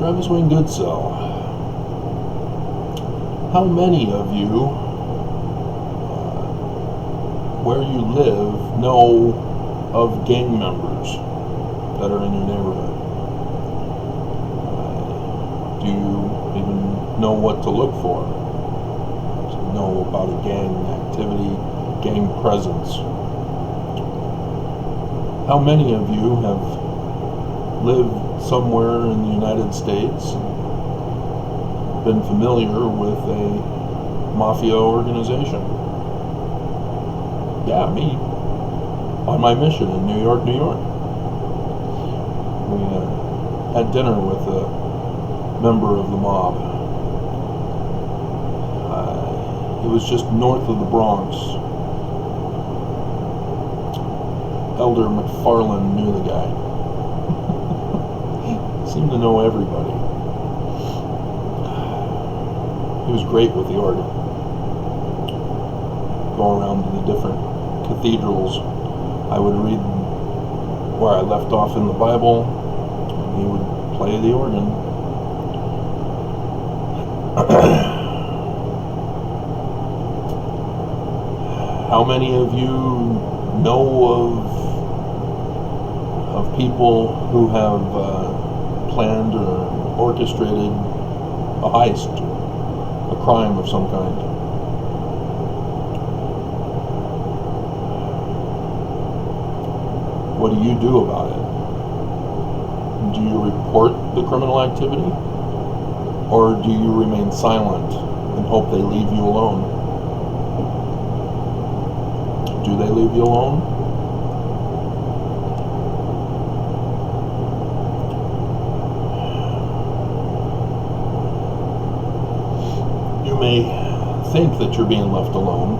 Travis Wayne Goodsell. How many of you, where you live, know of gang members that are in your neighborhood? Do you even know what to look for? Do you know about a gang activity, gang presence? How many of you have lived somewhere in the United States, been familiar with a mafia organization? Yeah, me. On my mission in New York, New York. We had dinner with a member of the mob. It was just north of the Bronx. Elder McFarland knew the guy. Seemed to know everybody. He was great with the organ. Go around to the different cathedrals. I would read where I left off in the Bible, and he would play the organ. How many of you know of people who have planned or orchestrated a heist, a crime of some kind? What do you do about it? Do you report the criminal activity? Or do you remain silent and hope they leave you alone? Do they leave you alone? You may think that you're being left alone,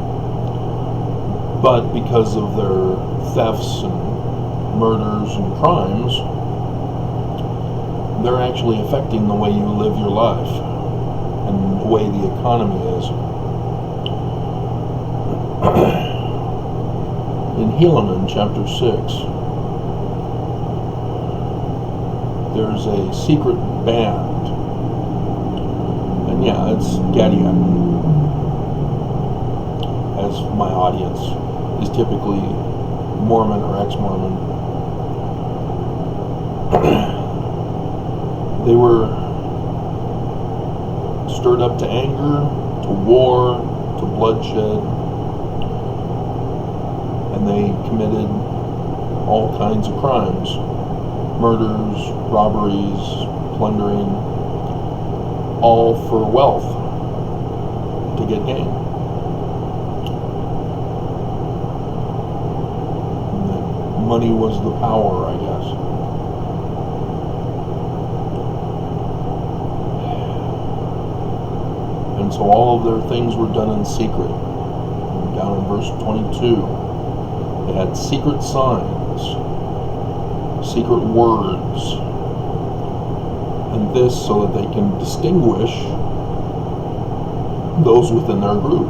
but because of their thefts and murders and crimes, they're actually affecting the way you live your life and the way the economy is. In Helaman chapter 6, there's a secret band, and yeah, it's Gadian, as my audience is typically Mormon or ex-Mormon. They were stirred up to anger, to war, to bloodshed, and they committed all kinds of crimes. Murders, robberies, plundering, all for wealth, to get gain. And money was the power, I guess. And so all of their things were done in secret. Down in verse 22, they had secret signs, secret words, and this so that they can distinguish those within their group.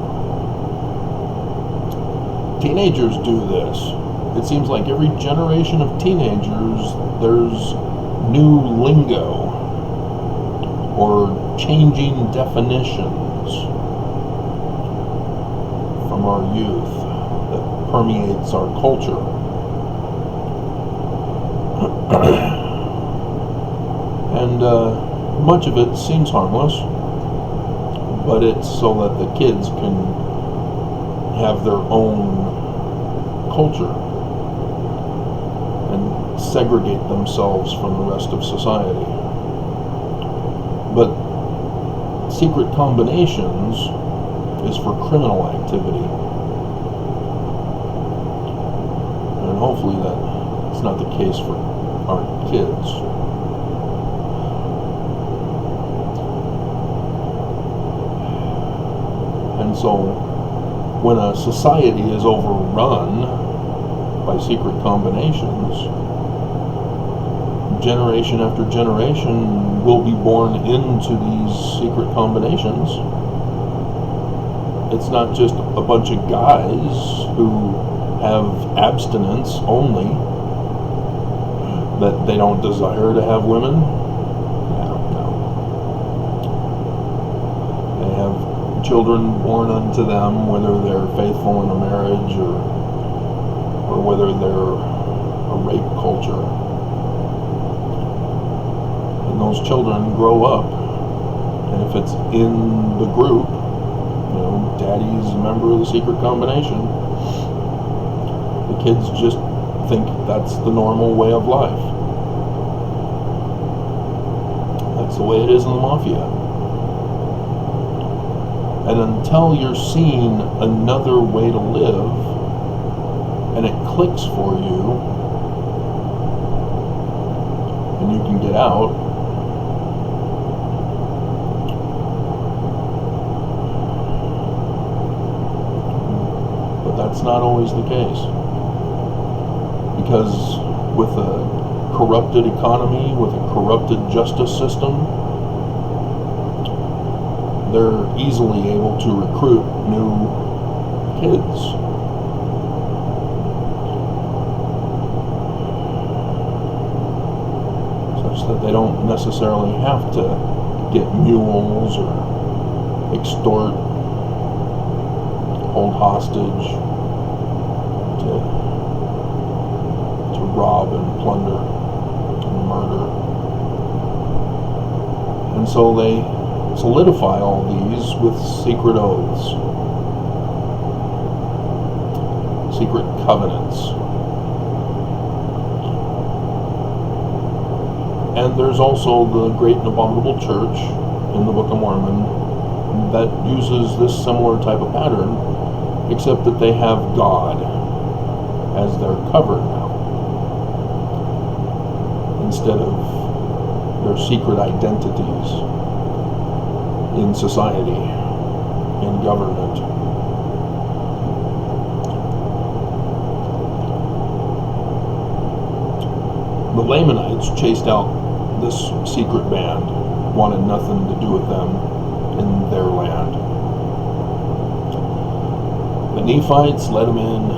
Teenagers do this. It seems like every generation of teenagers, there's new lingo or changing definitions from our youth that permeates our culture. And much of it seems harmless, but it's so that the kids can have their own culture and segregate themselves from the rest of society. But secret combinations is for criminal activity. And hopefully that's not the case for our kids. And so when a society is overrun by secret combinations, generation after generation will be born into these secret combinations. It's not just a bunch of guys who have abstinence only, that they don't desire to have women. No. children born unto them, whether they're faithful in a marriage or whether they're a rape culture. And those children grow up, and if it's in the group, daddy's a member of the secret combination, the kids just think that's the normal way of life. That's the way it is in the mafia. And until you're seeing another way to live and it clicks for you and you can get out, but that's not always the case. Because with a corrupted economy, with a corrupted justice system, they're easily able to recruit new kids. Such that they don't necessarily have to get mules or extort, hold hostage, to rob and plunder and murder. And so they solidify all these with secret oaths, secret covenants. And there's also the great and abominable church in the Book of Mormon that uses this similar type of pattern, except that they have God as their cover now, instead of their secret identities in society, in government. The Lamanites chased out this secret band, wanted nothing to do with them in their land. The Nephites let them in,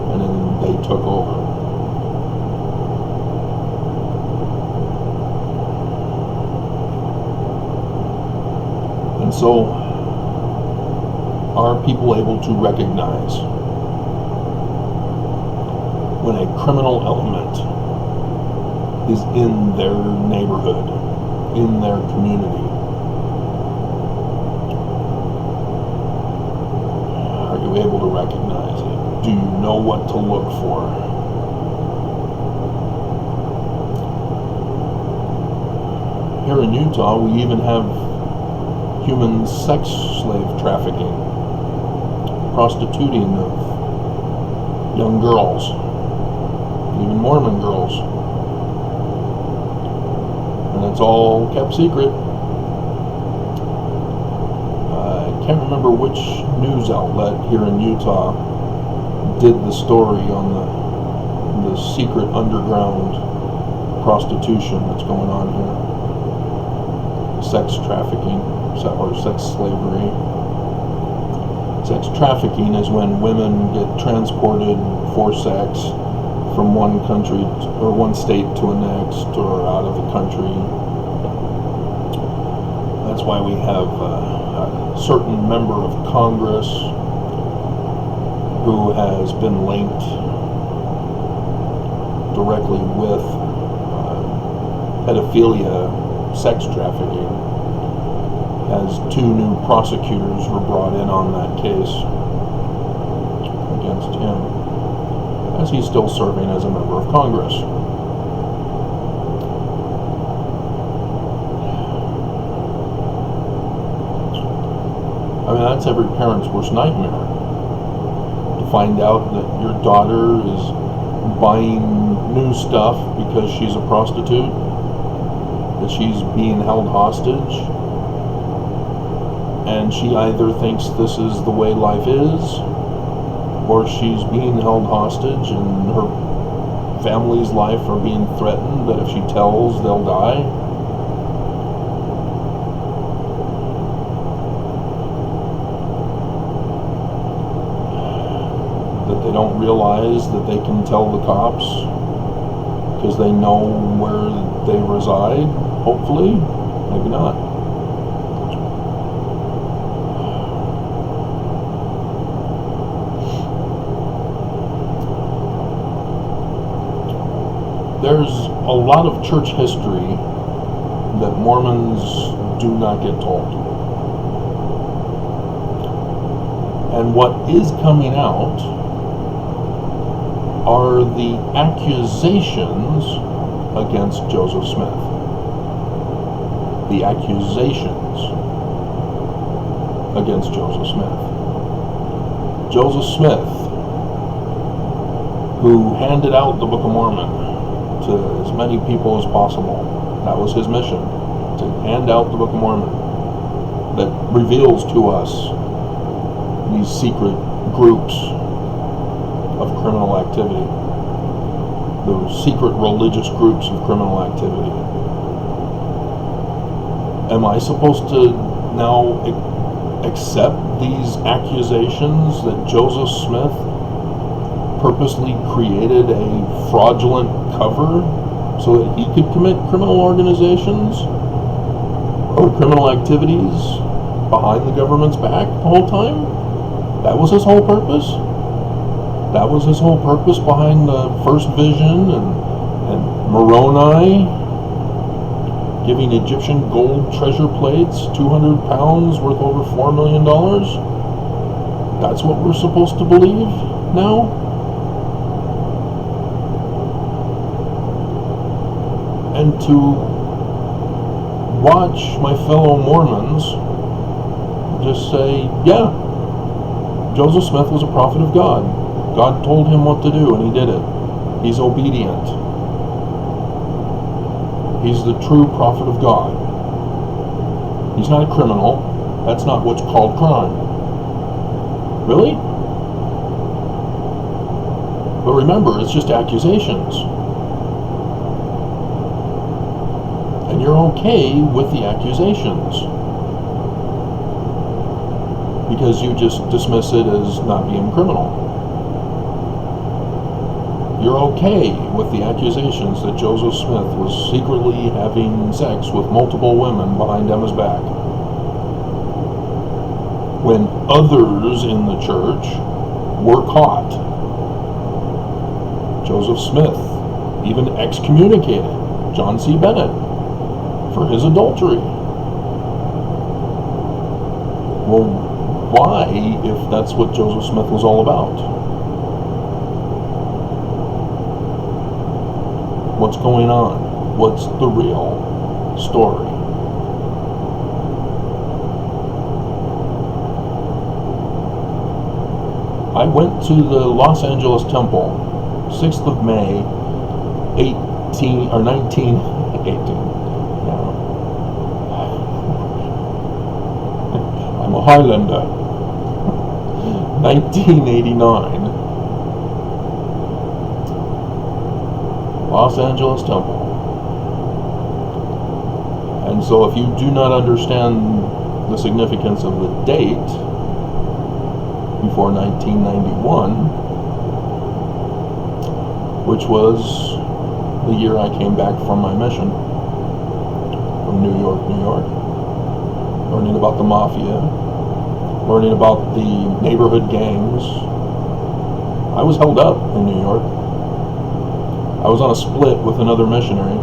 and then they took over. And so, are people able to recognize when a criminal element is in their neighborhood, in their community? Are you able to recognize it? Do you know what to look for? Here in Utah, we even have human sex slave trafficking, prostituting of young girls, even Mormon girls. And it's all kept secret. I can't remember which news outlet here in Utah did the story on the secret underground prostitution that's going on here. Sex trafficking, or sex slavery. Sex trafficking is when women get transported for sex from one country or one state to the next, or out of the country. That's why we have a certain member of Congress who has been linked directly with pedophilia, sex trafficking, as 2 new prosecutors were brought in on that case against him, as he's still serving as a member of Congress. I mean, that's every parent's worst nightmare, to find out that your daughter is buying new stuff because she's a prostitute, that she's being held hostage, and she either thinks this is the way life is, or she's being held hostage and her family's life are being threatened, that if she tells, they'll die. That they don't realize that they can tell the cops because they know where they reside, hopefully, maybe not. There's a lot of church history that Mormons do not get told. And what is coming out are the accusations against Joseph Smith. The accusations against Joseph Smith. Joseph Smith, who handed out the Book of Mormon to as many people as possible. That was his mission, to hand out the Book of Mormon that reveals to us these secret groups of criminal activity, those secret religious groups of criminal activity. Am I supposed to now accept these accusations that Joseph Smith purposely created a fraudulent cover so that he could commit criminal organizations or criminal activities behind the government's back the whole time? That was his whole purpose? That was his whole purpose behind the first vision and Moroni giving Egyptian gold treasure plates, 200 pounds worth over $4 million? That's what we're supposed to believe now? And to watch my fellow Mormons just say, yeah, Joseph Smith was a prophet of God. God told him what to do, and he did it. He's obedient. He's the true prophet of God. He's not a criminal. That's not what's called crime. Really? But remember, it's just accusations. And you're okay with the accusations, because you just dismiss it as not being criminal. You're okay with the accusations that Joseph Smith was secretly having sex with multiple women behind Emma's back, when others in the church were caught. Joseph Smith even excommunicated John C. Bennett for his adultery. Well, why, if that's what Joseph Smith was all about? What's going on? What's the real story? I went to the Los Angeles Temple, 6th of May, 1918. I'm a Highlander. 1989. Los Angeles Temple. And so if you do not understand the significance of the date before 1991, which was the year I came back from my mission from New York, learning about the mafia, learning about the neighborhood gangs. I was held up in New York. I was on a split with another missionary,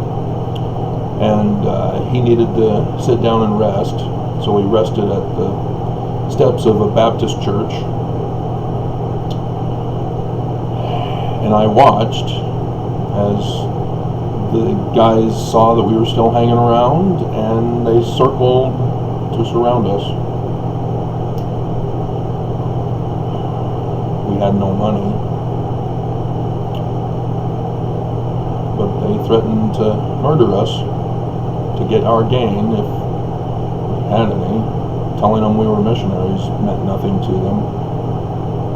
and he needed to sit down and rest, so we rested at the steps of a Baptist church, and I watched as the guys saw that we were still hanging around, and they circled to surround us. We had no money, but they threatened to murder us to get our gain if we had any. Telling them we were missionaries meant nothing to them.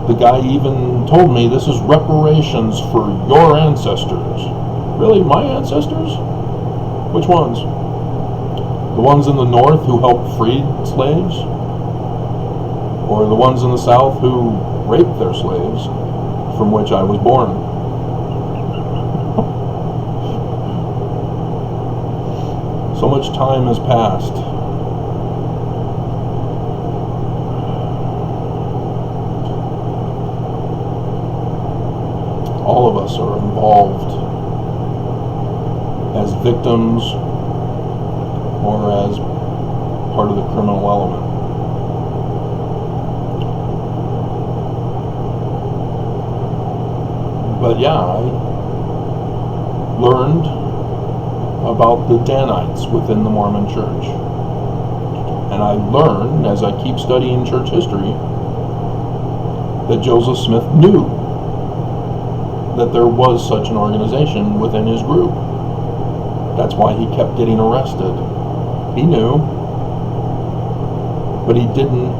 The guy even told me, this is reparations for your ancestors. Really? My ancestors? Which ones? The ones in the north who helped free slaves? Or the ones in the south who raped their slaves, from which I was born? So much time has passed. All of us are involved as victims or as part of the criminal element. But yeah, I learned about the Danites within the Mormon church. And I learned, as I keep studying church history, that Joseph Smith knew that there was such an organization within his group. That's why he kept getting arrested. He knew, but he didn't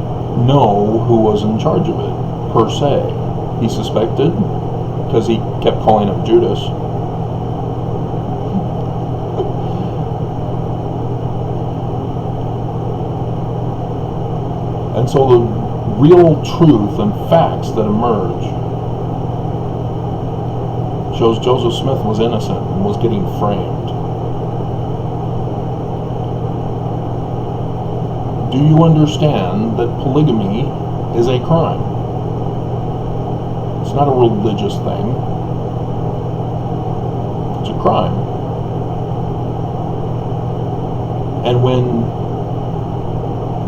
know who was in charge of it, per se. He suspected, because he kept calling him Judas. And so the real truth and facts that emerge shows Joseph Smith was innocent and was getting framed. Do you understand that polygamy is a crime? It's not a religious thing. It's a crime. And when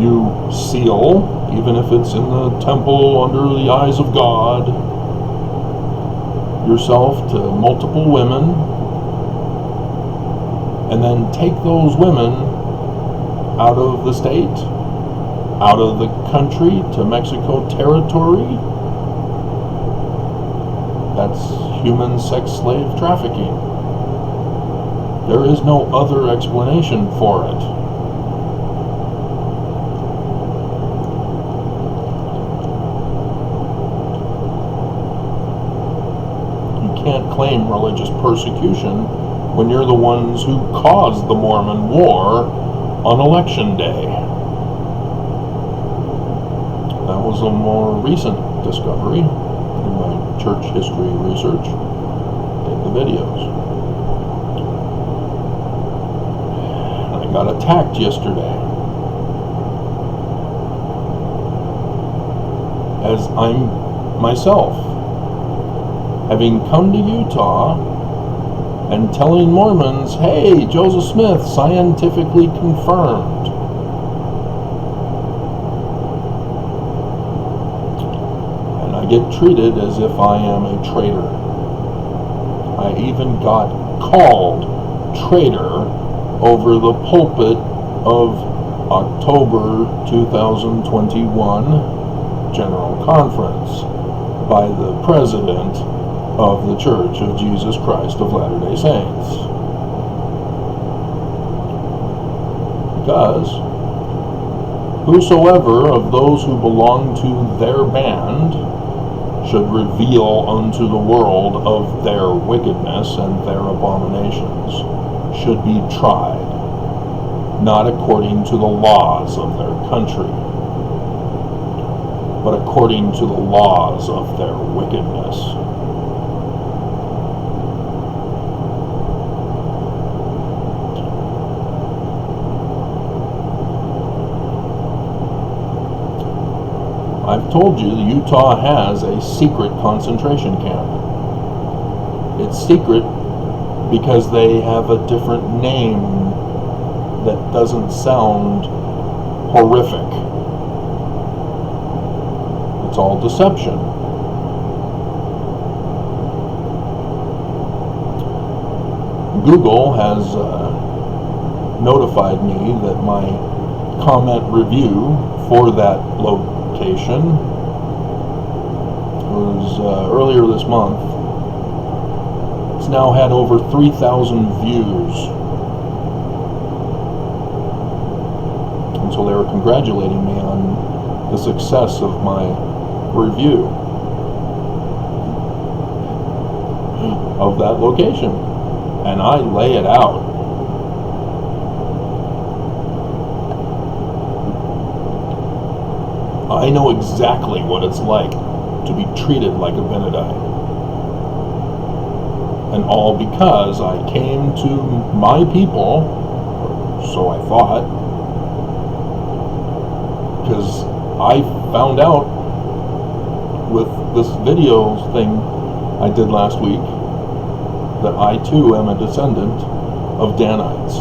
you seal, even if it's in the temple under the eyes of God, yourself to multiple women, and then take those women out of the state, out of the country, to Mexico territory, that's human sex slave trafficking. There is no other explanation for it. Can't claim religious persecution when you're the ones who caused the Mormon war on election day. That was a more recent discovery in my church history research in the videos. I got attacked yesterday, as I'm myself, having come to Utah and telling Mormons, hey, Joseph Smith, scientifically confirmed. And I get treated as if I am a traitor. I even got called traitor over the pulpit of October 2021 General Conference by the President of the Church of Jesus Christ of Latter-day Saints. Because whosoever of those who belong to their band should reveal unto the world of their wickedness and their abominations should be tried, not according to the laws of their country, but according to the laws of their wickedness. I've told you Utah has a secret concentration camp. It's secret because they have a different name that doesn't sound horrific. It's all deception. Google has notified me that my comment review for that location was earlier this month. It's now had over 3,000 views. And so they were congratulating me on the success of my review of that location. And I lay it out. I know exactly what it's like to be treated like a Benedite. And all because I came to my people, or so I thought, because I found out with this video thing I did last week that I too am a descendant of Danites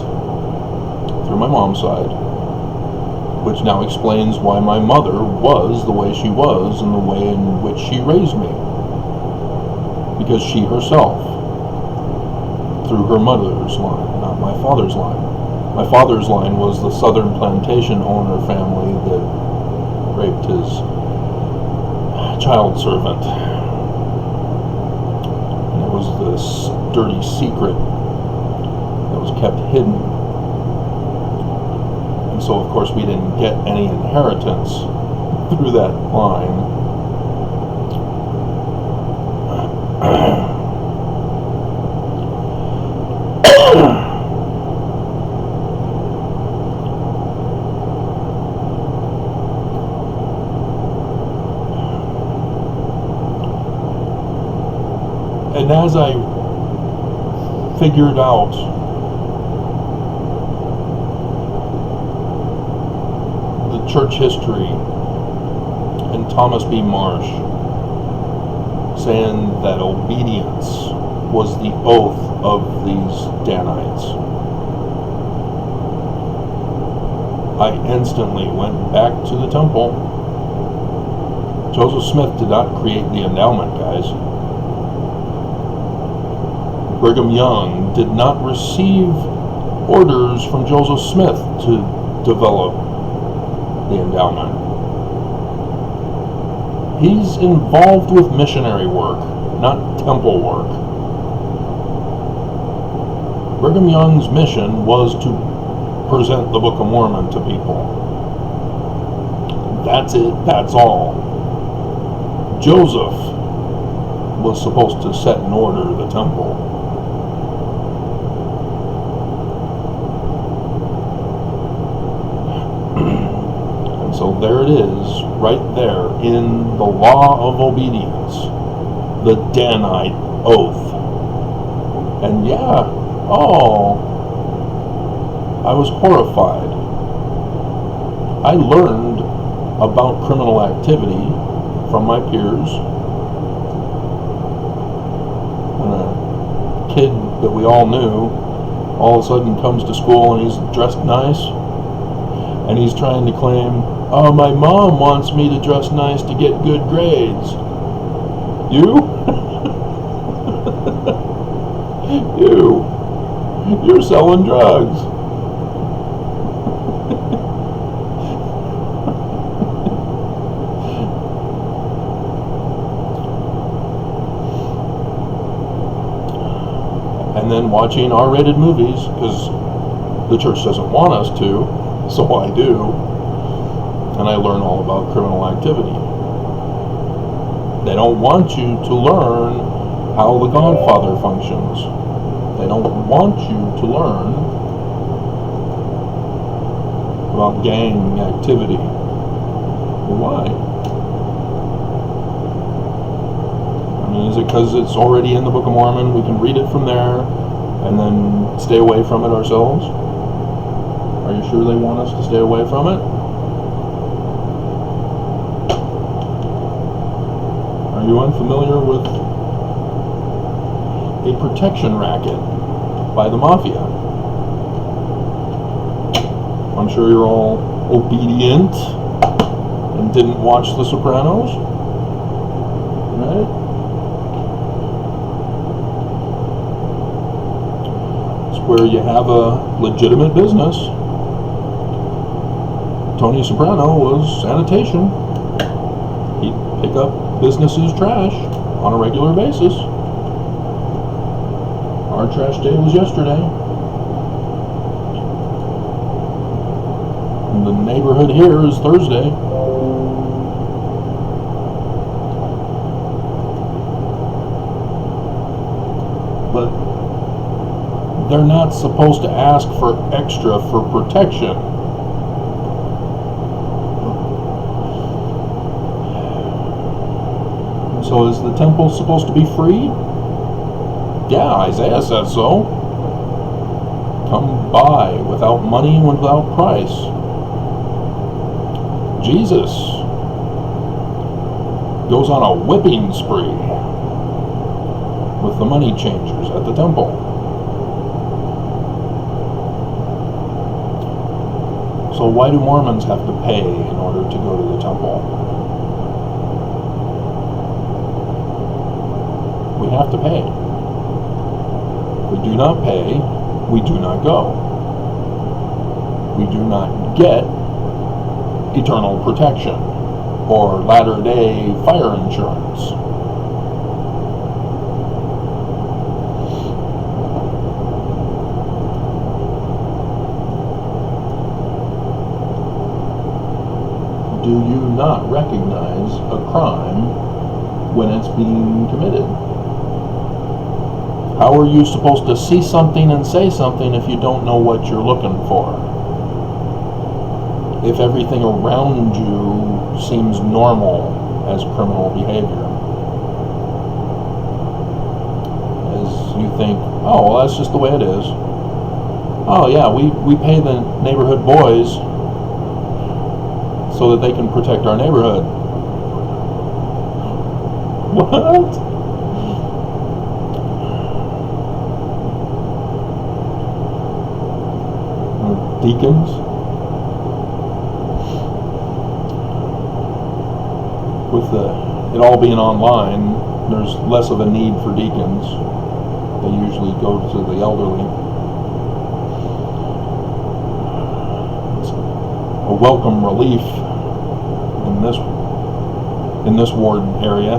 through my mom's side, which now explains why my mother was the way she was and the way in which she raised me. Because she herself, through her mother's line, not my father's line. My father's line was the southern plantation owner family that raped his child servant. And it was this dirty secret that was kept hidden. And so, of course, we didn't get any inheritance through that line. And as I figured out the church history and Thomas B. Marsh saying that obedience was the oath of these Danites, I instantly went back to the temple. Joseph Smith did not create the endowment, guys. Brigham Young did not receive orders from Joseph Smith to develop the endowment. He's involved with missionary work, not temple work. Brigham Young's mission was to present the Book of Mormon to people. That's it, that's all. Joseph was supposed to set in order the temple. So there it is, right there in the law of obedience, the Danite oath. And yeah, I was horrified. I learned about criminal activity from my peers. When a kid that we all knew all of a sudden comes to school and he's dressed nice, and he's trying to claim, oh, my mom wants me to dress nice to get good grades. You? You're selling drugs. And then watching R-rated movies, because the church doesn't want us to, so I do. And I learn all about criminal activity. They don't want you to learn how the Godfather functions. They don't want you to learn about gang activity. Why? I mean, is it because it's already in the Book of Mormon? We can read it from there and then stay away from it ourselves? Are you sure they want us to stay away from it? Are you unfamiliar with a protection racket by the mafia? I'm sure you're all obedient and didn't watch The Sopranos, right? It's where you have a legitimate business. Tony Soprano was sanitation. He'd pick up businesses' trash on a regular basis. Our trash day was yesterday. And the neighborhood here is Thursday. But they're not supposed to ask for extra for protection. So is the temple supposed to be free? Yeah, Isaiah says so. Come by without money and without price. Jesus goes on a whipping spree with the money changers at the temple. So why do Mormons have to pay in order to go to the temple? We have to pay. If we do not pay, we do not go. We do not get eternal protection or latter-day fire insurance. Do you not recognize a crime when it's being committed? How are you supposed to see something and say something if you don't know what you're looking for? If everything around you seems normal as criminal behavior? As you think, oh, well, that's just the way it is. Oh yeah, we pay the neighborhood boys so that they can protect our neighborhood. What? Deacons? With it all being online, there's less of a need for deacons. They usually go to the elderly. It's a welcome relief in this ward area,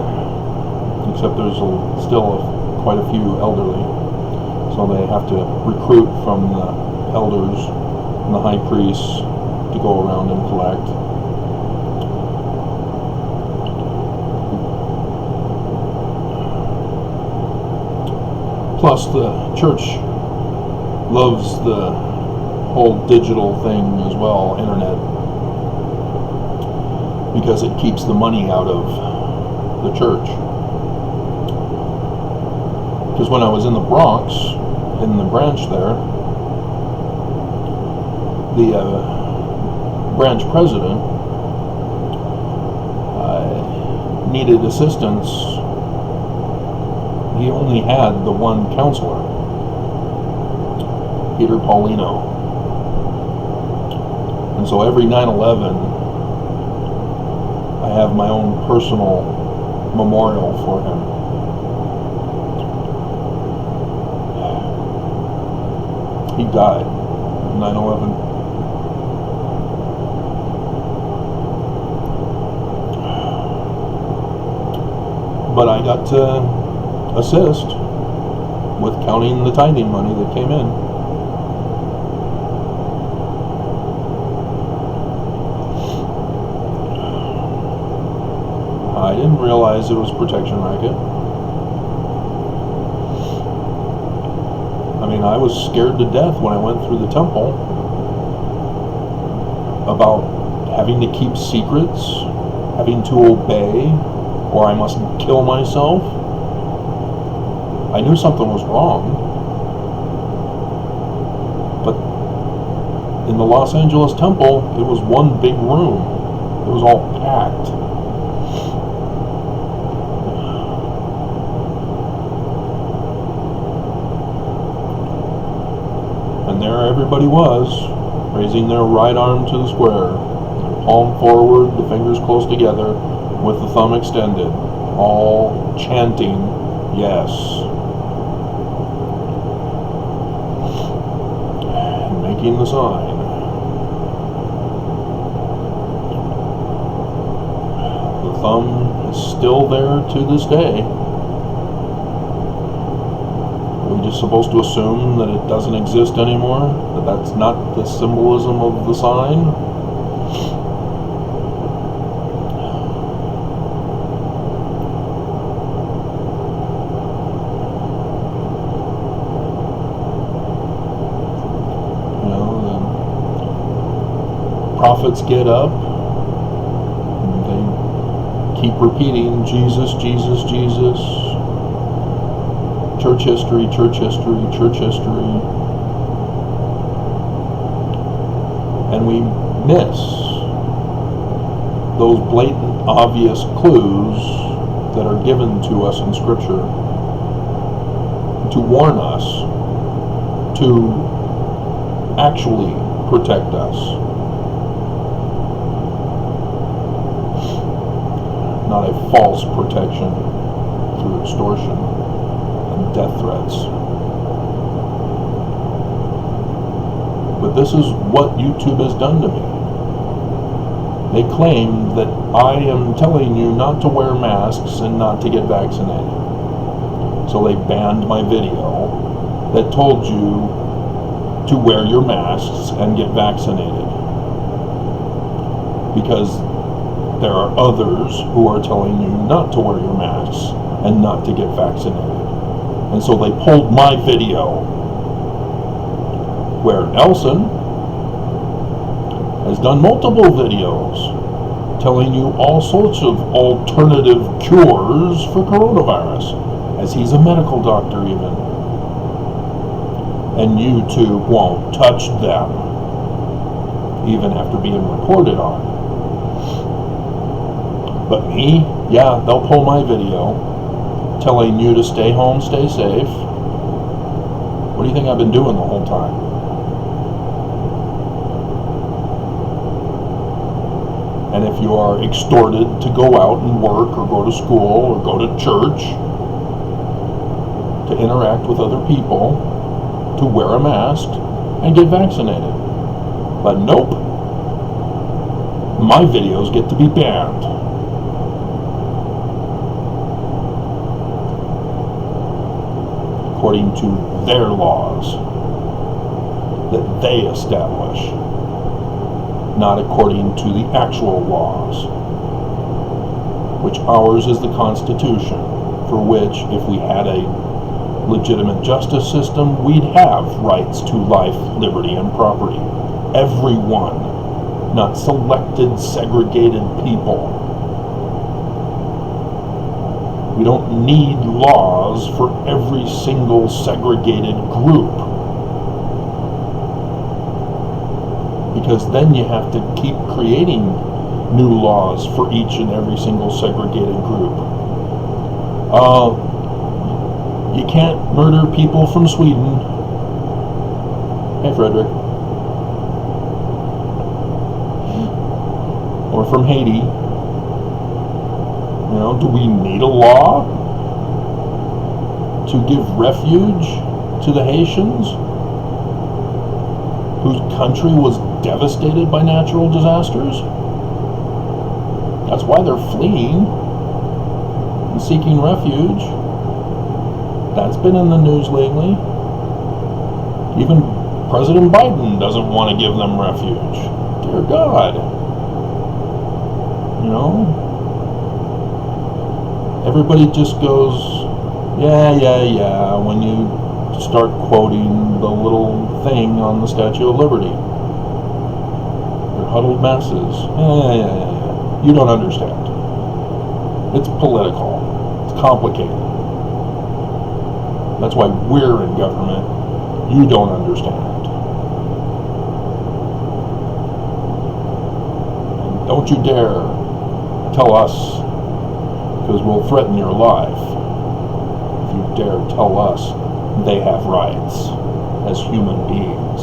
except there's still quite a few elderly, so they have to recruit from the elders and the high priests to go around and collect. Plus, the church loves the whole digital thing as well, internet, because it keeps the money out of the church. Because when I was in the Bronx, in the branch there, the branch president needed assistance. He only had the one counselor, Peter Paulino. And so every 9/11, I have my own personal memorial for him. He died on 9/11. But I got to assist with counting the tithing money that came in. I didn't realize it was a protection racket. I mean, I was scared to death when I went through the temple about having to keep secrets, having to obey, or I must kill myself. I knew something was wrong. But in the Los Angeles temple, it was one big room. It was all packed. And there everybody was, raising their right arm to the square, their palm forward, the fingers close together, with the thumb extended, all chanting, yes. And making the sign. The thumb is still there to this day. Are we just supposed to assume that it doesn't exist anymore? That that's not the symbolism of the sign? Prophets get up and they keep repeating Jesus, Jesus, Jesus, church history, church history, church history, and we miss those blatant, obvious clues that are given to us in Scripture to warn us, to actually protect us. not a false protection through extortion and death threats. But this is what YouTube has done to me. They claim that I am telling you not to wear masks and not to get vaccinated. So they banned my video that told you to wear your masks and get vaccinated. Because there are others who are telling you not to wear your masks and not to get vaccinated. And so they pulled my video, where Nelson has done multiple videos telling you all sorts of alternative cures for coronavirus, as he's a medical doctor even. And YouTube won't touch them, even after being reported on. But me, yeah, they'll pull my video telling you to stay home, stay safe. What do you think I've been doing the whole time? And if you are extorted to go out and work or go to school or go to church, to interact with other people, to wear a mask and get vaccinated. But nope, my videos get to be banned. According to their laws that they establish, not according to the actual laws, which ours is the Constitution, for which, if we had a legitimate justice system, we'd have rights to life, liberty, and property. Everyone, not selected, segregated people. We don't need laws for every single segregated group, because then you have to keep creating new laws for each and every single segregated group. You can't murder people from Sweden. Hey, Frederick. Or from Haiti. You know, do we need a law to give refuge to the Haitians, whose country was devastated by natural disasters? That's why they're fleeing and seeking refuge. That's been in the news lately. Even President Biden doesn't want to give them refuge. Dear God. You know? Everybody just goes, yeah, when you start quoting the little thing on the Statue of Liberty. Your huddled masses. Yeah. You don't understand. It's political. It's complicated. That's why we're in government. You don't understand. And don't you dare tell us, because we'll threaten your life if you dare tell us they have rights as human beings.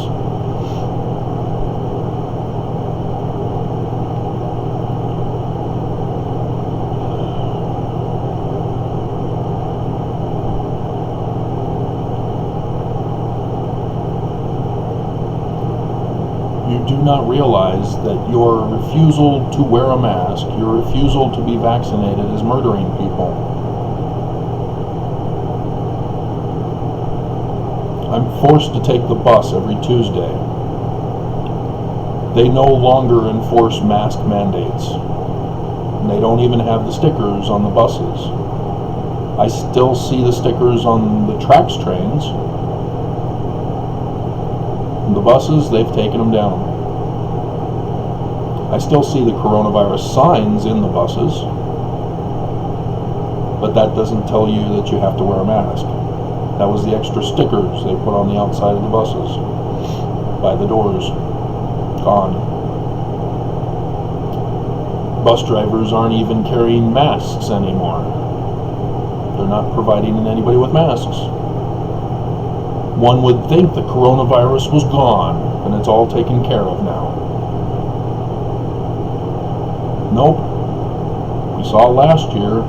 You do not realize that your refusal to wear a mask, your refusal to be vaccinated is murdering people. I'm forced to take the bus every Tuesday. They no longer enforce mask mandates. And they don't even have the stickers on the buses. I still see the stickers on the TRAX trains. The buses, they've taken them down. I still see the coronavirus signs in the buses, but that doesn't tell you that you have to wear a mask. That was the extra stickers they put on the outside of the buses, by the doors. Gone. Bus drivers aren't even carrying masks anymore. They're not providing anybody with masks. One would think the coronavirus was gone and it's all taken care of now. Nope. We saw last year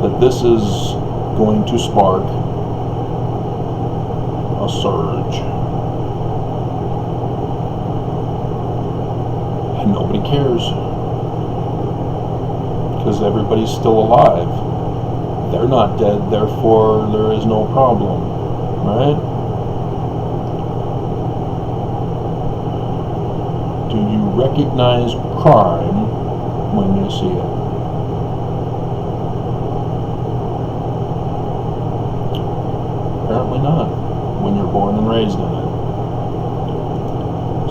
that this is going to spark a surge. And nobody cares. Because everybody's still alive. They're not dead, therefore there is no problem. Right? Do you recognize crime when you see it? Apparently not, when you're born and raised in it.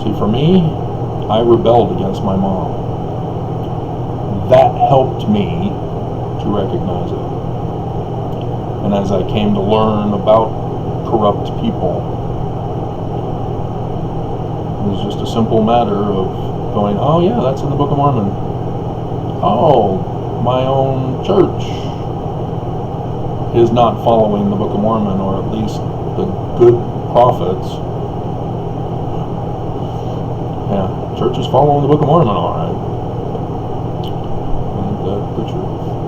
See, for me, I rebelled against my mom. That helped me to recognize it. And as I came to learn about corrupt people, it was just a simple matter of going, oh yeah, that's in the Book of Mormon. Oh, my own church is not following the Book of Mormon, or at least the good prophets. Yeah, church is following the Book of Mormon, alright. Ain't that the truth?